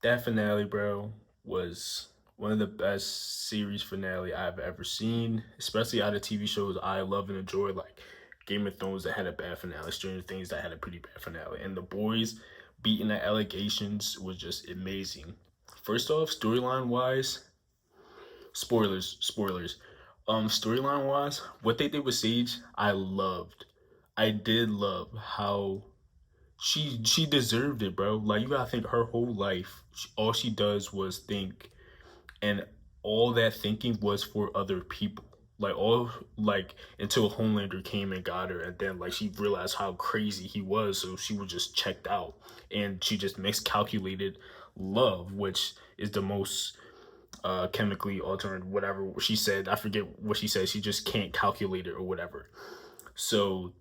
That finale, bro, was one of the best series finale I've ever seen, especially out of TV shows I love and enjoy, like Game of Thrones that had a bad finale, Stranger Things that had a pretty bad finale, and The Boys beating the allegations was just amazing. First off, storyline wise, spoilers. Storyline wise, what they did with Sage, I loved. I did love how she deserved it, bro. Like you gotta think her whole life, all she does was think, and all that thinking was for other people. Like all like until Homelander came and got her, and then like she realized how crazy he was, so she was just checked out, and she just miscalculated love, which is the most chemically altered whatever she said. I forget what she said. She just can't calculate it or whatever. So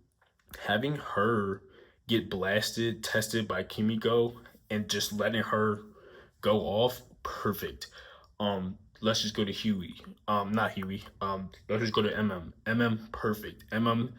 having her get blasted, tested by Kimiko, and just letting her go off, perfect. Let's just go to Huey. Not Huey. Let's just go to MM. MM, perfect. MM,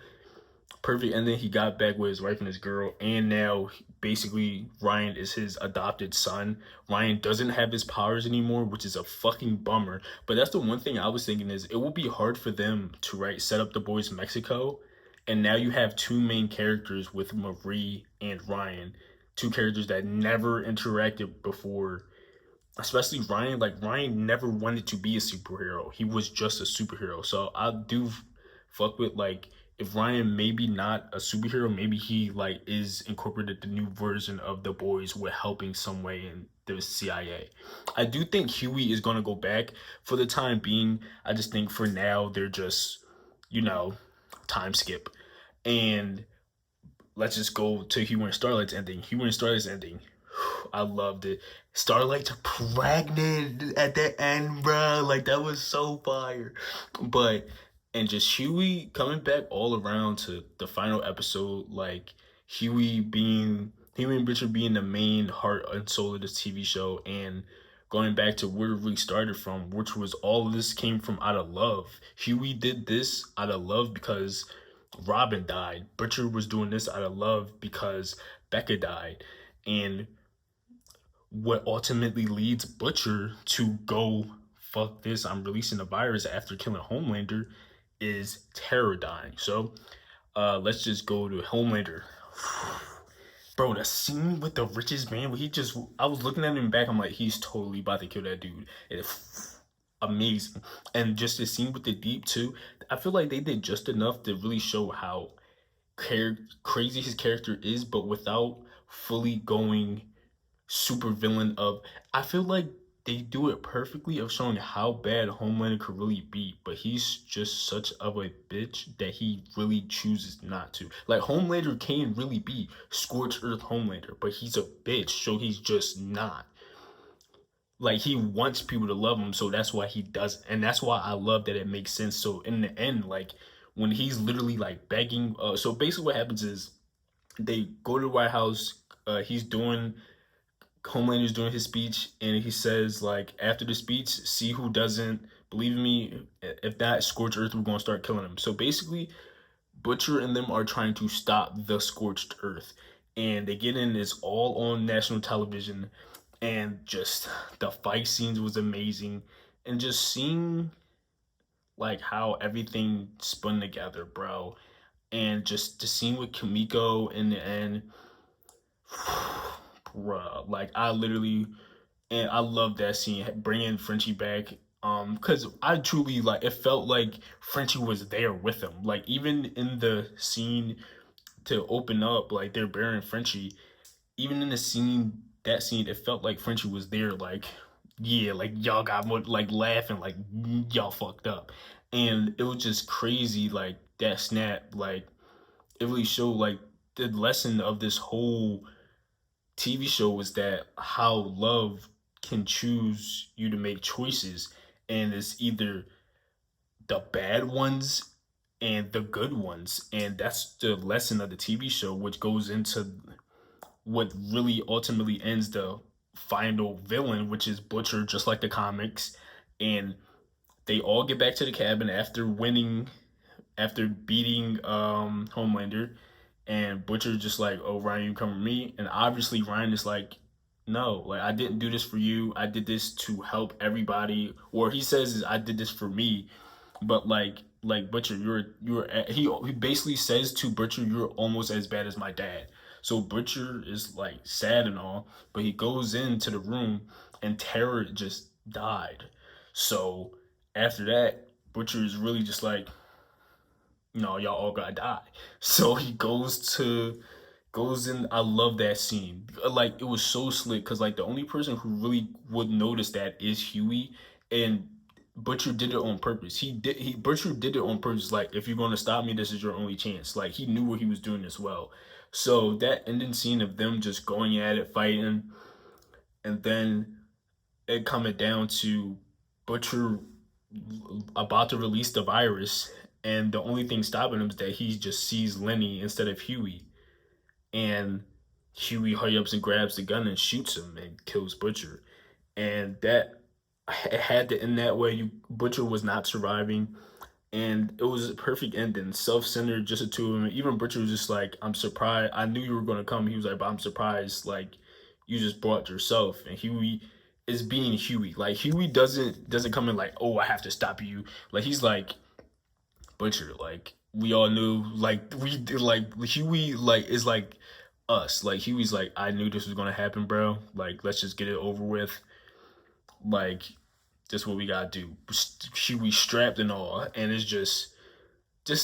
perfect. And then he got back with his wife and his girl, and now basically Ryan is his adopted son. Ryan doesn't have his powers anymore, which is a fucking bummer. But that's the one thing I was thinking is it will be hard for them to set up the boys Mexico, and now you have two main characters with Marie and Ryan, two characters that never interacted before. Especially Ryan, like Ryan never wanted to be a superhero. He was just a superhero. So I do fuck with like if Ryan maybe not a superhero, maybe he like is incorporated the new version of the boys with helping some way in the CIA. I do think Huey is gonna go back for the time being. I just think for now they're just, you know, time skip. And let's just go to Huey and Starlight's ending. Huey and Starlight's ending. I loved it. Starlight's pregnant at the end, bro. Like that was so fire. But and just Huey coming back all around to the final episode, like Huey and Richard being the main heart and soul of this TV show, and going back to where we started from, which was all of this came from out of love. Huey did this out of love because Robin died. Butcher was doing this out of love because Becca died. And what ultimately leads Butcher to go, fuck this, I'm releasing the virus after killing Homelander, is Terror dying. So let's just go to Homelander. Bro, the scene with the richest man, where I was looking at him back, I'm like, he's totally about to kill that dude. It's amazing. And just the scene with the Deep, too, I feel like they did just enough to really show how crazy his character is, but without fully going super villain of. I feel like they do it perfectly of showing how bad Homelander could really be, but he's just such of a bitch that he really chooses not to. Like Homelander can really be scorched earth Homelander, but he's a bitch, so he's just not. Like he wants people to love him, so that's why he does, and that's why I love that it makes sense. So in the end, like when he's literally like begging, so basically what happens is they go to the White House. He's doing Homelander's doing his speech, and he says like after the speech, see who doesn't believe in me. If that scorched earth, we're gonna start killing him. So basically, Butcher and them are trying to stop the scorched earth, and they get in. It's all on national television, and just the fight scenes was amazing, and just seeing like how everything spun together, bro, and just the scene with Kimiko in the end. Bruh, like I literally, and I love that scene bringing Frenchie back. Because I truly like it felt like Frenchie was there with him. Like even in the scene to open up, like they're burying Frenchie. Even in the scene, that scene, it felt like Frenchie was there. Like yeah, like y'all got more like laughing, like y'all fucked up, and it was just crazy. Like that snap, like it really showed like the lesson of this whole TV show was that how love can choose you to make choices, and it's either the bad ones and the good ones, and that's the lesson of the TV show, which goes into what really ultimately ends the final villain, which is Butcher, just like the comics, and they all get back to the cabin after winning, after beating Homelander, and Butcher just like, oh Ryan, you come with me, and obviously Ryan is like, no, like I didn't do this for you. I did this to help everybody. Or he says is I did this for me, but like Butcher, he basically says to Butcher, you're almost as bad as my dad. So Butcher is like sad and all, but he goes into the room and Terror just died. So after that, Butcher is really just like, no, y'all all gotta die. So he goes in. I love that scene. Like it was so slick because like the only person who really would notice that is Huey, and Butcher did it on purpose. He Butcher did it on purpose. Like if you're going to stop me, this is your only chance. Like he knew what he was doing as well. So that ending scene of them just going at it, fighting, and then it coming down to Butcher about to release the virus, and the only thing stopping him is that he just sees Lenny instead of Huey, and Huey hurry ups and grabs the gun and shoots him and kills Butcher. And that it had to end that way. Butcher was not surviving, and it was a perfect ending. Self-centered, just the two of them. Even Butcher was just like, "I'm surprised. I knew you were gonna come." He was like, "But I'm surprised. Like, you just brought yourself." And Huey is being Huey. Like Huey doesn't come in like, "Oh, I have to stop you." Like he's like, Butcher. Like we all knew. Like we like Huey. Like is like us. Like Huey's like, I knew this was gonna happen, bro. Like let's just get it over with. Like that's what we gotta do. Huey strapped and all, and it's just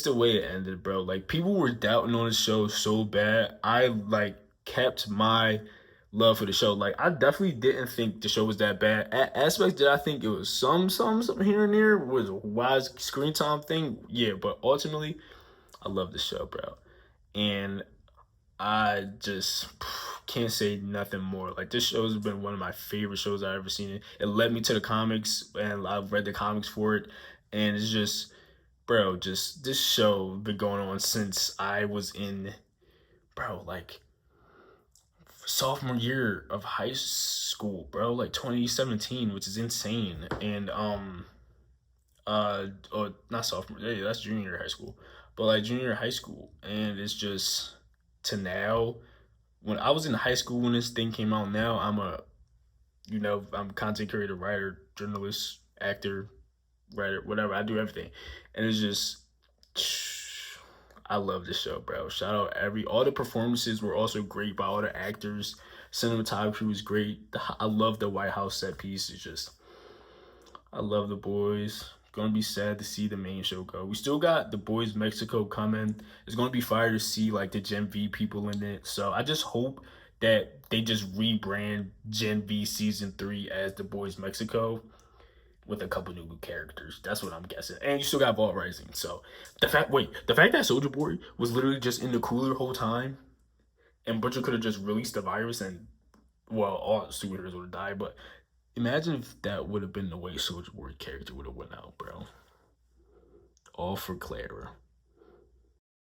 the way it ended, bro. Like people were doubting on the show so bad. I like kept my love for the show. Like I definitely didn't think the show was that bad. Aspects did I think it was some here and there was a wise screen time thing, yeah. But ultimately, I love the show, bro. And I just can't say nothing more. Like this show has been one of my favorite shows I've ever seen. It led me to the comics, and I've read the comics for it, and it's just, bro, just this show been going on since I was in, bro, like sophomore year of high school, bro, like 2017, which is insane. And or not sophomore, yeah, that's junior year of high school, but like junior year of high school, and it's just to now. When I was in high school when this thing came out, now I'm content creator, writer, journalist, actor, writer, whatever. I do everything, and it's just I love this show, bro. Shout out all the performances were also great by all the actors. Cinematography was great. I love the White House set piece. It's just I love the boys. Gonna be sad to see the main show go. We still got the boys Mexico coming. It's gonna be fire to see like the Gen V people in it. So I just hope that they just rebrand Gen V season 3 as the boys Mexico with a couple new characters. That's what I'm guessing. And you still got Vault Rising. So the fact that Soldier Boy was literally just in the cooler the whole time, and Butcher could have just released the virus and well, all the superheroes would have died. But imagine if that would have been the way Soldier Boy character would have went out, bro. All for Clara.